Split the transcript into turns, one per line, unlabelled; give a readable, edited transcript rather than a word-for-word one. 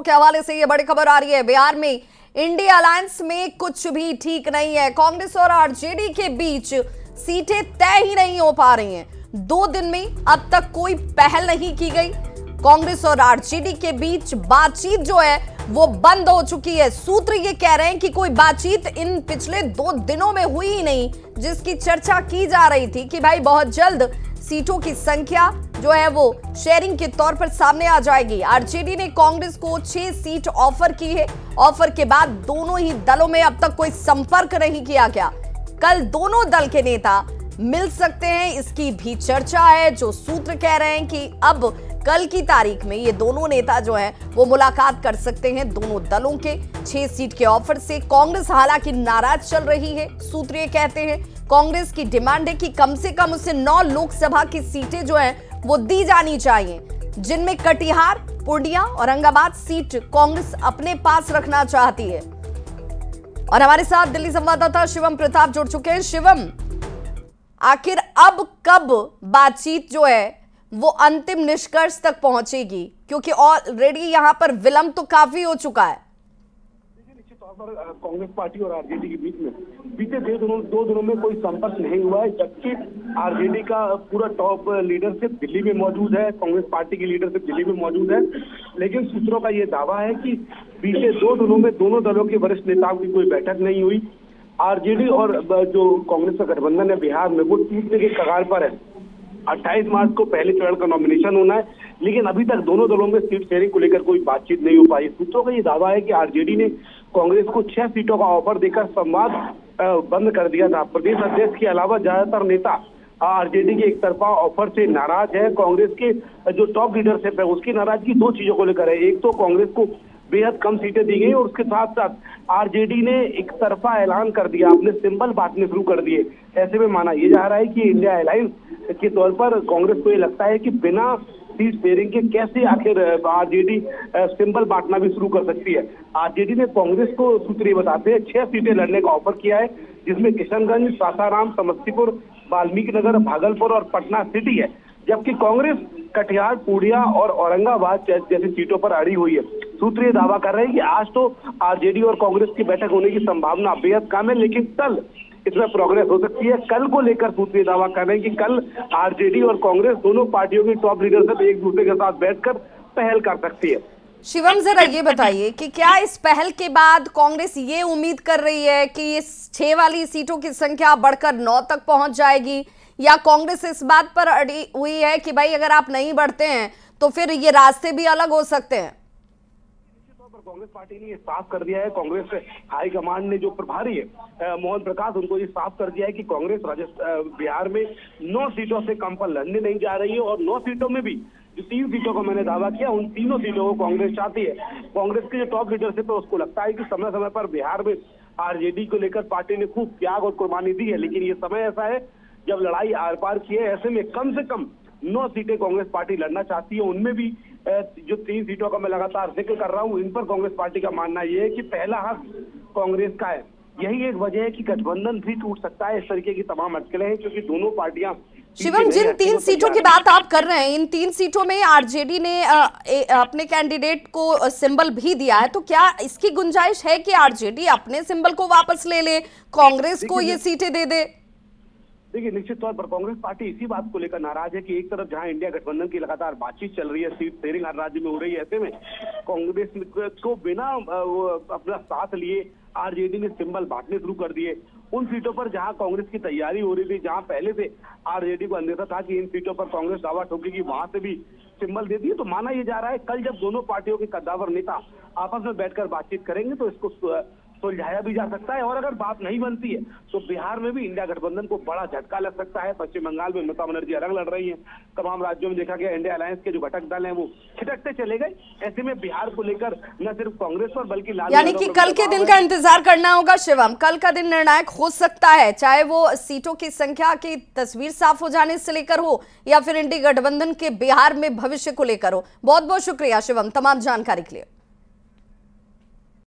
के हवाले से ये बड़ी खबर आ रही है। बिहार में इंडिया अलायंस में कुछ भी ठीक नहीं है। कांग्रेस और आरजेडी के बीच सीटें तय ही नहीं हो पा रही हैं। 2 दिन में अब तक कोई पहल नहीं की गई। कांग्रेस और आरजेडी के बीच बातचीत जो है वो बंद हो चुकी है। सूत्र ये कह रहे हैं कि कोई बातचीत इन पिछले 2 दिनों में हुई ही नहीं, जिसकी चर्चा की जा रही थी कि भाई बहुत जल्द सीटों की संख्या जो है वो शेयरिंग के तौर पर सामने आ जाएगी। आरजेडी ने कांग्रेस को 6 सीट ऑफर की है। ऑफर के बाद दोनों ही दलों में अब तक कोई संपर्क नहीं किया गया। कल दोनों दल के नेता मिल सकते हैं, इसकी भी चर्चा है। जो सूत्र कह रहे हैं कि अब कल की तारीख में ये दोनों नेता जो हैं वो मुलाकात कर सकते हैं। दोनों दलों के 6 सीट के ऑफर से कांग्रेस हालांकि नाराज चल रही है। सूत्र ये कहते हैं कांग्रेस की डिमांड है कि कम से कम उसे 9 लोकसभा की सीटें जो हैं वो दी जानी चाहिए, जिनमें कटिहार, पूर्णिया, औरंगाबाद सीट कांग्रेस अपने पास रखना चाहती है। और हमारे साथ दिल्ली संवाददाता शिवम प्रताप जुड़ चुके हैं। शिवम, आखिर अब कब बातचीत जो है वो अंतिम निष्कर्ष तक पहुंचेगी, क्योंकि ऑलरेडी यहां पर विलंब तो काफी हो चुका है।
निश्चित तौर पर कांग्रेस पार्टी और आरजेडी के बीच में बीते 2 दिनों में कोई संपर्क नहीं हुआ है, जबकि आरजेडी का पूरा टॉप लीडरशिप दिल्ली में मौजूद है, कांग्रेस पार्टी की लीडरशिप दिल्ली में मौजूद है। लेकिन सूत्रों का ये दावा है कि बीते 2 दिनों में दोनों दलों के वरिष्ठ नेताओं की कोई बैठक नहीं हुई। आरजेडी और जो कांग्रेस का गठबंधन है बिहार में, वो टूटने के कगार पर है। 28 मार्च को पहले चरण का नॉमिनेशन होना है, लेकिन अभी तक दोनों दलों में सीट शेयरिंग को लेकर कोई बातचीत नहीं हो पाई। सूत्रों का ये दावा है कि आरजेडी ने कांग्रेस को 6 सीटों का ऑफर देकर संवाद बंद कर दिया था। प्रदेश अध्यक्ष के अलावा ज्यादातर नेता आरजेडी के एक तरफा ऑफर से नाराज है। कांग्रेस के जो टॉप लीडरशिप है उसकी नाराजगी 2 चीजों को लेकर है। एक तो कांग्रेस को बेहद कम सीटें दी गई और उसके साथ साथ आरजेडी ने एक तरफा ऐलान कर दिया, अपने सिंबल बांटने शुरू कर दिए। ऐसे में माना यह जा रहा है कि इंडिया अलायंस के तौर पर कांग्रेस को ये लगता है कि बिना सीट शेयरिंग के कैसे आखिर आरजेडी सिंबल बांटना भी शुरू कर सकती है। आरजेडी ने कांग्रेस को सूत्र ये बताते हैं 6 सीटें लड़ने का ऑफर किया है, जिसमें किशनगंज, सासाराम, समस्तीपुर, वाल्मीकि नगर, भागलपुर और पटना सिटी है। जबकि कांग्रेस कटिहार, पूर्णिया और औरंगाबाद जैसी सीटों पर अड़ी हुई है। सूत्र ये दावा कर रहे हैं कि आज तो आरजेडी और कांग्रेस की बैठक होने की संभावना बेहद कम है, लेकिन कल इसमें प्रोग्रेस हो सकती है। कल को लेकर सूत्र ये दावा कर रहे हैं कि कल आरजेडी और कांग्रेस दोनों पार्टियों की टॉप लीडरशिप एक दूसरे के साथ बैठकर पहल कर सकती है।
शिवम, जरा ये बताइए कि क्या इस पहल के बाद कांग्रेस ये उम्मीद कर रही है कि इस 6 वाली सीटों की संख्या बढ़कर 9 तक पहुंच जाएगी, या कांग्रेस इस बात पर अड़ी हुई है कि भाई अगर आप नहीं बढ़ते हैं तो फिर ये रास्ते भी अलग हो सकते हैं?
कांग्रेस पार्टी ने ये साफ कर दिया है, कांग्रेस हाईकमांड ने जो प्रभारी है मोहन प्रकाश, उनको ये साफ कर दिया है कि कांग्रेस बिहार में 9 सीटों से कम पर लड़ने नहीं जा रही है। और 9 सीटों में भी जो 3 सीटों का मैंने दावा किया, उन तीनों सीटों को कांग्रेस चाहती है। कांग्रेस की जो टॉप लीडरशिप है उसको लगता है कि समय समय पर बिहार में आरजेडी को लेकर पार्टी ने खूब त्याग और कुर्बानी दी है, लेकिन ये समय ऐसा है जब लड़ाई आर पार की है। ऐसे में कम से कम 9 सीटें कांग्रेस पार्टी लड़ना चाहती है। उनमें भी जो 3 सीटों का मैं लगातार जिक्र कर रहा हूं, इन पर कांग्रेस पार्टी का मानना यह है कि पहला हक कांग्रेस का है। यही एक वजह है कि गठबंधन भी टूट सकता है। इस तरीके की तमाम अटकलें हैं, क्योंकि दोनों पार्टियां।
शिवम, जिन 3 सीटों की बात आप कर रहे हैं, इन 3 सीटों में आरजेडी ने अपने कैंडिडेट को सिंबल भी दिया है, तो क्या इसकी गुंजाइश है कि आरजेडी अपने सिंबल को वापस ले ले, कांग्रेस को ये सीटें दे दे?
देखिए, निश्चित तौर पर कांग्रेस पार्टी इसी बात को लेकर नाराज है कि एक तरफ जहां इंडिया गठबंधन की लगातार बातचीत चल रही है, सीट शेयरिंग हर राज्य में हो रही है, ऐसे में कांग्रेस को बिना अपना साथ लिए आरजेडी ने सिंबल बांटने शुरू कर दिए। उन सीटों पर जहां कांग्रेस की तैयारी हो रही थी, जहां पहले से आरजेडी को अंदेशा था कि इन सीटों पर कांग्रेस दावा ठोकेगी, वहां से भी सिंबल दे दिए। तो माना यह जा रहा है कल जब दोनों पार्टियों के कद्दावर नेता आपस में बैठकर बातचीत करेंगे तो इसको सुलझाया भी जा सकता है। और अगर बात नहीं बनती है तो बिहार में भी इंडिया गठबंधन को बड़ा झटका लग सकता है। पश्चिम बंगाल में ममता बनर्जी अलग लड़ रही हैं, तमाम राज्यों में देखा गया इंडिया अलायंस के जो घटक दल हैं वो छिटकते चले गए। ऐसे में बिहार को लेकर न सिर्फ कांग्रेस पर बल्कि
यानी कि कल के दिन का इंतजार करना होगा। शिवम, कल का दिन निर्णायक हो सकता है, चाहे वो सीटों की संख्या की तस्वीर साफ हो जाने से लेकर हो या फिर इंडिया गठबंधन के बिहार में भविष्य को लेकर हो। बहुत बहुत शुक्रिया शिवम तमाम जानकारी के लिए।